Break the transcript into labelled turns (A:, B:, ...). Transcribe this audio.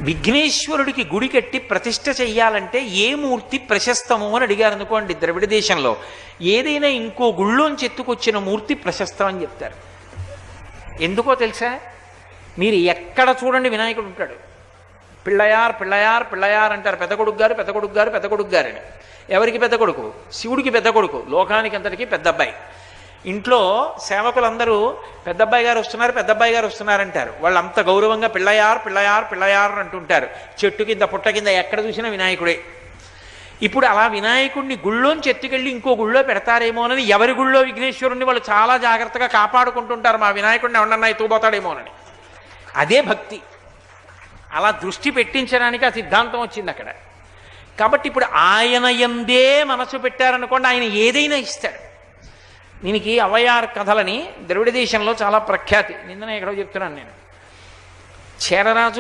A: విఘ్నేశ్వరుడికి గుడి కట్టి ప్రతిష్ఠ చెయ్యాలంటే ఏ మూర్తి ప్రశస్తము అని అడిగారు అనుకోండి ద్రవిడ దేశంలో. ఏదైనా ఇంకో గుళ్ళోంచి ఎత్తుకొచ్చిన మూర్తి ప్రశస్తం అని చెప్తారు. ఎందుకో తెలుసా? మీరు ఎక్కడ చూడండి వినాయకుడు ఉంటాడు. పిళ్ళయార్ పిళ్ళయార్ పిళ్ళయార్ అంటారు. పెద్ద కొడుకు గారు పెద్ద కొడుకు గారు పెద్ద కొడుకు గారని. ఎవరికి పెద్ద కొడుకు? శివుడికి పెద్ద కొడుకు, లోకానికి అంతటికీ పెద్ద అబ్బాయి. ఇంట్లో సేవకులందరూ పెద్దబ్బాయి గారు వస్తున్నారు పెద్దబ్బాయి గారు వస్తున్నారంటారు. వాళ్ళు అంత గౌరవంగా పిళ్ళయార్ పిళ్ళయార్ పిళ్ళయార్ అంటుంటారు. చెట్టు కింద పుట్ట కింద ఎక్కడ చూసినా వినాయకుడే. ఇప్పుడు అలా వినాయకుడిని గుళ్ళోంచి ఎత్తుకెళ్ళి ఇంకో గుళ్ళో పెడతారేమోనని ఎవరి గుళ్ళో విఘ్నేశ్వరుణ్ణి వాళ్ళు చాలా జాగ్రత్తగా కాపాడుకుంటుంటారు. మా వినాయకుడిని ఎవరన్నా ఎత్తుకుపోతాడేమోనని. అదే భక్తి. అలా దృష్టి పెట్టించడానికి ఆ సిద్ధాంతం వచ్చింది అక్కడ. కాబట్టి ఇప్పుడు ఆయన యందే మనసు పెట్టారనుకోండి, ఆయన ఏదైనా ఇస్తాడు. దీనికి అవయార్ కథలని ద్రవిడ దేశంలో చాలా ప్రఖ్యాతి. నిన్ననే ఎక్కడో చెప్తున్నాను నేను. చేరరాజు